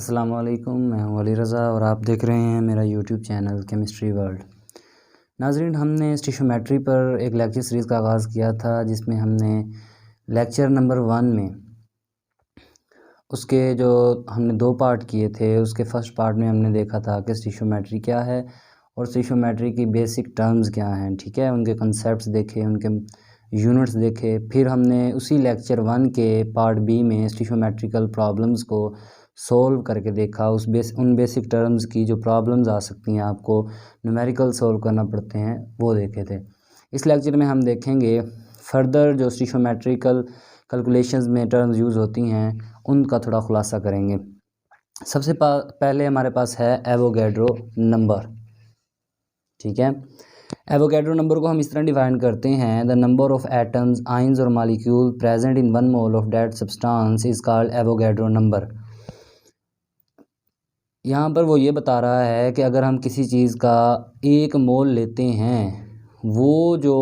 अस्सलाम वालेकुम, मैं हूं अली रज़ा और आप देख रहे हैं मेरा यूट्यूब चैनल केमिस्ट्री वर्ल्ड। नाज़रीन, हमने स्टिशोमेट्री पर एक लेक्चर सीरीज़ का आगाज़ किया था जिसमें हमने लेक्चर नंबर 1 में उसके जो हमने 2 पार्ट किए थे। उसके फ़र्स्ट पार्ट में हमने देखा था कि स्टिशोमेट्री क्या है और स्टिशोमेट्री की बेसिक टर्म्स क्या हैं, ठीक है। उनके कंसेप्ट्स देखे, उनके यूनिट्स देखे। फिर हमने उसी लेक्चर 1 के पार्ट बी में स्टिशोमेट्रिकल प्रॉब्लम्स को सोल्व करके देखा। उन बेसिक टर्म्स की जो प्रॉब्लम्स आ सकती हैं, आपको न्यूमेरिकल सोल्व करना पड़ते हैं, वो देखे थे। इस लेक्चर में हम देखेंगे फर्दर जो स्टिशोमेट्रिकल कैलकुलेशंस में टर्म्स यूज़ होती हैं उनका थोड़ा खुलासा करेंगे। सबसे पहले हमारे पास है एवोगैड्रो नंबर, ठीक है। एवोगैड्रो नंबर को हम इस तरह डिफाइन करते हैं: the number of atoms, ions और molecule present in 1 mole of that substance is called Avogadro number. यहाँ पर वो ये बता रहा है कि अगर हम किसी चीज़ का 1 मोल लेते हैं, वो जो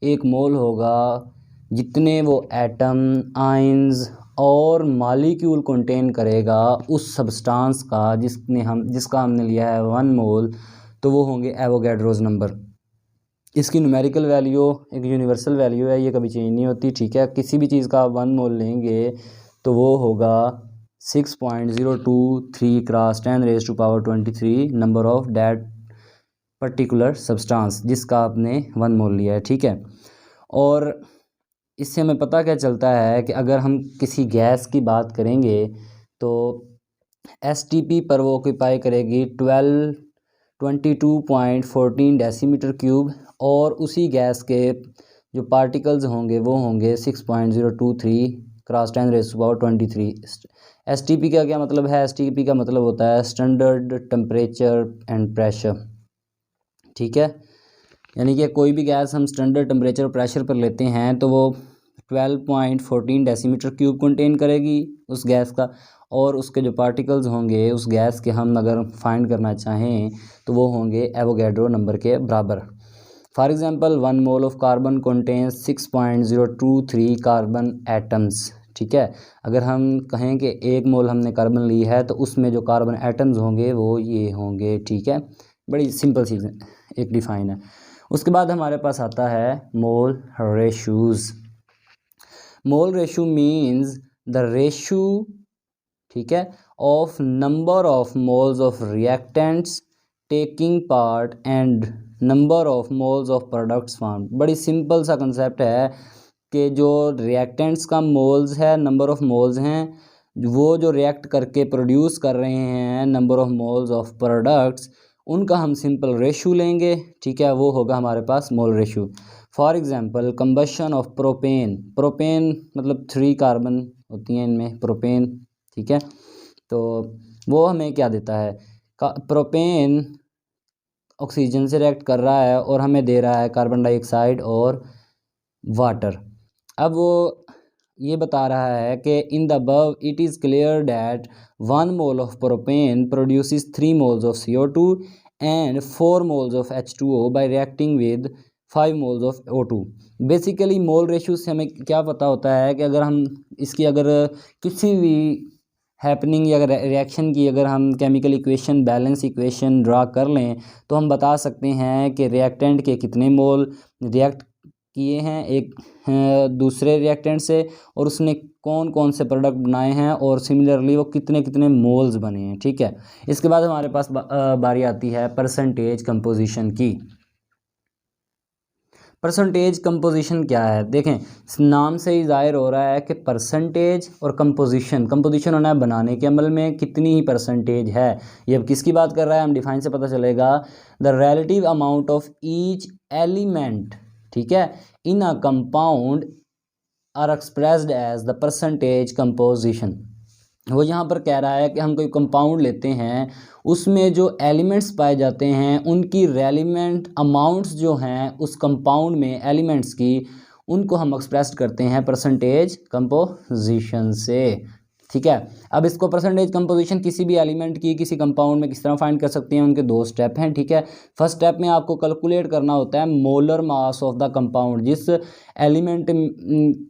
1 मोल होगा, जितने वो एटम, आयंस और मॉलिक्यूल कंटेन करेगा उस सब्सटेंस का जिसका हमने लिया है 1 मोल, तो वो होंगे एवोगैड्रोस नंबर। इसकी न्यूमेरिकल वैल्यू एक यूनिवर्सल वैल्यू है, ये कभी चेंज नहीं होती, ठीक है। किसी भी चीज़ का 1 मोल लेंगे तो वो होगा 6.023 cross 10⁻23 number of that particular substance जिसका आपने 1 मोल लिया है, ठीक है। और इससे हमें पता क्या चलता है कि अगर हम किसी गैस की बात करेंगे तो STP पर वो ऑक्यूपाई करेगी 22.14 डेसीमीटर क्यूब, और उसी गैस के जो पार्टिकल्स होंगे वो होंगे 6.023 क्रॉस 10⁻23। STP का क्या मतलब है? STP का मतलब होता है स्टैंडर्ड टेम्परेचर एंड प्रेशर, ठीक है। यानी कि कोई भी गैस हम स्टैंडर्ड टेम्परेचर और प्रेशर पर लेते हैं तो वो 12.14 डेसीमीटर क्यूब कंटेन करेगी उस गैस का, और उसके जो पार्टिकल्स होंगे उस गैस के हम अगर फाइंड करना चाहें तो वो होंगे एवोगैड्रो नंबर के बराबर। For example 1 mole of carbon contains 6.023 carbon atoms, ठीक है। अगर हम कहें कि 1 मोल हमने कार्बन ली है तो उसमें जो कार्बन एटम्स होंगे वो ये होंगे, ठीक है। बड़ी सिंपल चीज़ एक डिफाइन है। उसके बाद हमारे पास आता है mole ratios. Mole ratio means the ratio, ठीक है, of number of moles of reactants taking part and number of moles of products form. बड़ी सिंपल सा कंसेप्ट है कि जो रिएक्टेंट्स का मोल्स है, नंबर ऑफ मोल्स हैं, वो जो रिएक्ट करके प्रोड्यूस कर रहे हैं number of moles of products, उनका हम सिंपल रेशो लेंगे, ठीक है। वो होगा हमारे पास mole ratio. For example combustion of propane. Propane मतलब 3 कार्बन होती हैं इनमें, प्रोपेन, ठीक है। तो वो हमें क्या देता है? प्रोपेन ऑक्सीजन से रिएक्ट कर रहा है और हमें दे रहा है कार्बन डाइऑक्साइड और वाटर। अब वो ये बता रहा है कि in the above it is clear that 1 mole of propane produces 3 moles of CO2 and 4 moles of H2O bye reacting with 5 moles of O2। Basically mole ratio से हमें क्या पता होता है कि अगर हम इसकी अगर किसी भी हैपनिंग या रिएक्शन की अगर हम chemical equation, balance equation draw कर लें तो हम बता सकते हैं कि रिएक्टेंट के कितने मोल रिएक्ट किए हैं एक दूसरे रिएक्टेंट से, और उसने कौन कौन से प्रोडक्ट बनाए हैं, और सिमिलरली वो कितने कितने मोल्स बने हैं, ठीक है। इसके बाद हमारे पास बारी आती है परसेंटेज कंपोजिशन की। परसेंटेज कंपोजिशन क्या है? देखें, नाम से ही जाहिर हो रहा है कि परसेंटेज और कंपोजिशन होना है बनाने के अमल में कितनी ही परसेंटेज है। ये अब किसकी बात कर रहा है, हम डिफाइन से पता चलेगा। The relative amount of each element, ठीक है, in a compound are expressed as the percentage composition. वो यहाँ पर कह रहा है कि हम कोई कंपाउंड लेते हैं, उसमें जो एलिमेंट्स पाए जाते हैं उनकी रेलिवेंट अमाउंट्स जो हैं उस कंपाउंड में एलिमेंट्स की, उनको हम एक्सप्रेस करते हैं परसेंटेज कंपोजिशन से। ठीक है। अब इसको परसेंटेज कंपोजिशन किसी भी एलिमेंट की किसी कंपाउंड में किस तरह फाइंड कर सकते हैं, उनके दो स्टेप हैं, ठीक है। फर्स्ट स्टेप में आपको कैलकुलेट करना होता है molar mass of the compound. जिस एलिमेंट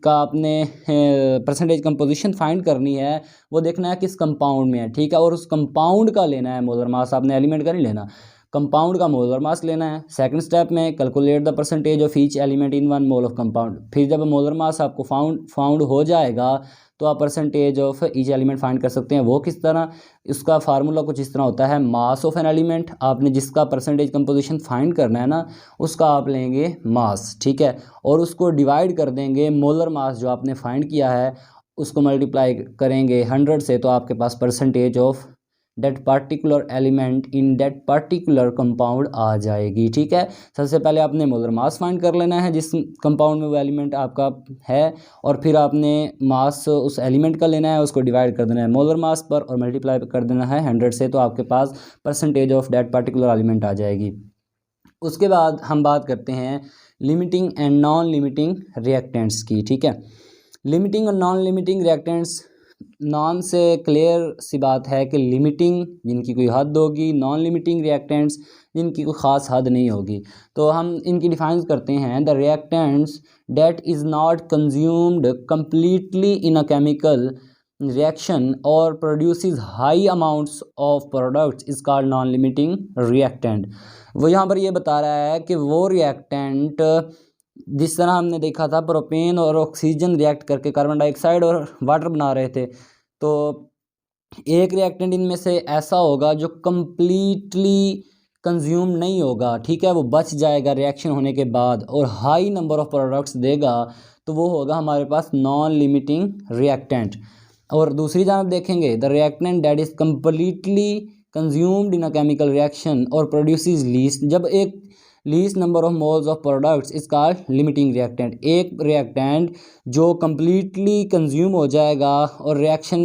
का आपने परसेंटेज कंपोजिशन फाइंड करनी है वो देखना है किस कंपाउंड में है, ठीक है, और उस कंपाउंड का लेना है मोलर मास, आपने एलिमेंट का नहीं लेना, कंपाउंड का मोलर मास लेना है। सेकंड स्टेप में calculate the percentage of each element in 1 mole of compound. फिर जब मोलर मास आपको फाउंड हो जाएगा तो आप percentage of each element find कर सकते हैं। वो किस तरह, इसका फार्मूला कुछ इस तरह होता है, मास ऑफ एन एलिमेंट, आपने जिसका परसेंटेज कंपोजिशन फाइंड करना है ना उसका आप लेंगे मास, ठीक है, और उसको डिवाइड कर देंगे मोलर मास जो आपने फाइंड किया है उसको मल्टीप्लाई करेंगे 100 से, तो आपके पास percentage of that particular element in that particular compound आ जाएगी, ठीक है। सबसे पहले आपने मोलर मास फाइंड कर लेना है जिस कंपाउंड में वो एलिमेंट आपका है, और फिर आपने मास उस एलिमेंट का लेना है, उसको डिवाइड कर देना है मोलर मास पर और मल्टीप्लाई कर देना है 100 से, तो आपके पास percentage of that particular element आ जाएगी। उसके बाद हम बात करते हैं limiting and non limiting reactants की, ठीक है। लिमिटिंग और नॉन लिमिटिंग रिएक्टेंट्स, नॉन से क्लियर सी बात है कि लिमिटिंग जिनकी कोई हद होगी, नॉन लिमिटिंग रिएक्टेंट्स जिनकी कोई ख़ास हद नहीं होगी। तो हम इनकी डिफाइन करते हैं, the reactants that is not consumed completely in a chemical reaction और produces high amounts of products is called non limiting reactant. वो यहाँ पर ये बता रहा है कि वो रिएक्टेंट जिस तरह हमने देखा था प्रोपेन और ऑक्सीजन रिएक्ट करके कार्बन डाइऑक्साइड और वाटर बना रहे थे, तो एक रिएक्टेंट इनमें से ऐसा होगा जो कम्प्लीटली कंज्यूम नहीं होगा, ठीक है, वो बच जाएगा रिएक्शन होने के बाद और हाई नंबर ऑफ प्रोडक्ट्स देगा, तो वो होगा हमारे पास नॉन लिमिटिंग रिएक्टेंट। और दूसरी जानब देखेंगे, the reactant that is completely consumed in a chemical reaction और प्रोड्यूसेस लीस्ट, जब एक least number of moles of products is called limiting reactant. एक रिएक्टेंट जो कम्प्लीटली कंज्यूम हो जाएगा और रिएक्शन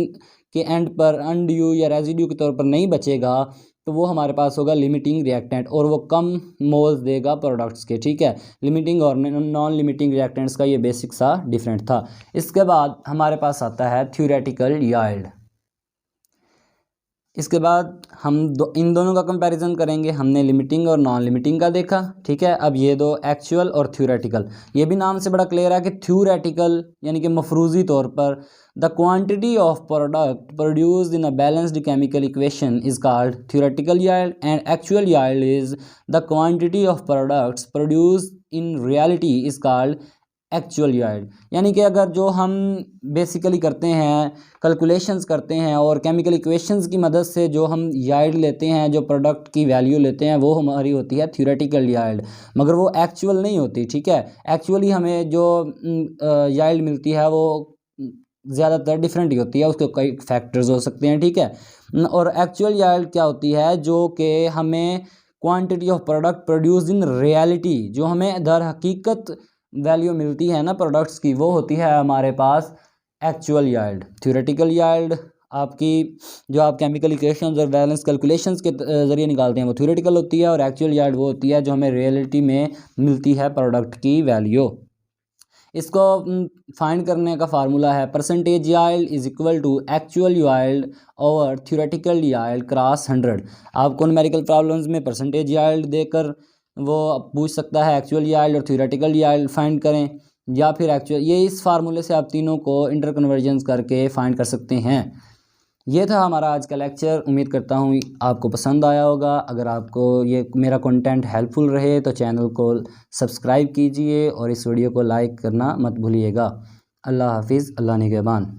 के एंड पर अनड्यू या रेजिड्यू के तौर पर नहीं बचेगा, तो वो हमारे पास होगा लिमिटिंग रिएक्टेंट और वो कम मोल्स देगा प्रोडक्ट्स के, ठीक है। लिमिटिंग और नॉन लिमिटिंग रिएक्टेंट्स का ये बेसिक सा डिफरेंट था। इसके बाद हमारे पास आता है थ्योरेटिकल यील्ड। इसके बाद हम इन दोनों का कंपैरिजन करेंगे। हमने लिमिटिंग और नॉन लिमिटिंग का देखा, ठीक है। अब ये दो एक्चुअल और थ्योरेटिकल, ये भी नाम से बड़ा क्लियर है कि थ्योरेटिकल यानी कि मफरूजी तौर पर the quantity of product produced in a balanced chemical equation is called theoretical yield and actual yield is the quantity of products produced in reality is called actual yield. यानी कि अगर जो हम बेसिकली करते हैं कैलकुलेशंस करते हैं और केमिकल इक्वेशंस की मदद से जो हम यील्ड लेते हैं, जो प्रोडक्ट की वैल्यू लेते हैं, वो हमारी होती है थ्योरेटिकल यील्ड, मगर वो एक्चुअल नहीं होती, ठीक है। एक्चुअली हमें जो यील्ड मिलती है वो ज़्यादातर डिफरेंट ही होती है, उसके कई फैक्टर्स हो सकते हैं, ठीक है। और एक्चुअल यील्ड क्या होती है, जो कि हमें quantity of product produced in reality, जो हमें दर हकीकत वैल्यू मिलती है ना प्रोडक्ट्स की, वो होती है हमारे पास एक्चुअल यील्ड। थ्योरेटिकल यील्ड आपकी जो आप केमिकल इक्वेशंस और बैलेंस कैलकुलेशंस के ज़रिए निकालते हैं वो थ्योरेटिकल होती है, और एक्चुअल यील्ड वो होती है जो हमें रियलिटी में मिलती है प्रोडक्ट की वैल्यू। इसको फाइंड करने का फार्मूला है percentage yield is equal to actual yield over theoretical yield cross 100। आपको न्यूमेरिकल प्रॉब्लम्स में परसेंटेज यील्ड देकर वो पूछ सकता है एक्चुअल यील्ड और थ्योरेटिकल यील्ड फाइंड करें, या फिर एक्चुअल, ये इस फार्मूले से आप तीनों को इंटर कन्वर्जेंस करके फाइंड कर सकते हैं। ये था हमारा आज का लेक्चर। उम्मीद करता हूँ आपको पसंद आया होगा। अगर आपको ये मेरा कंटेंट हेल्पफुल रहे तो चैनल को सब्सक्राइब कीजिए और इस वीडियो को लाइक करना मत भूलिएगा। अल्लाह हाफिज़, अल्लाह निगहबान।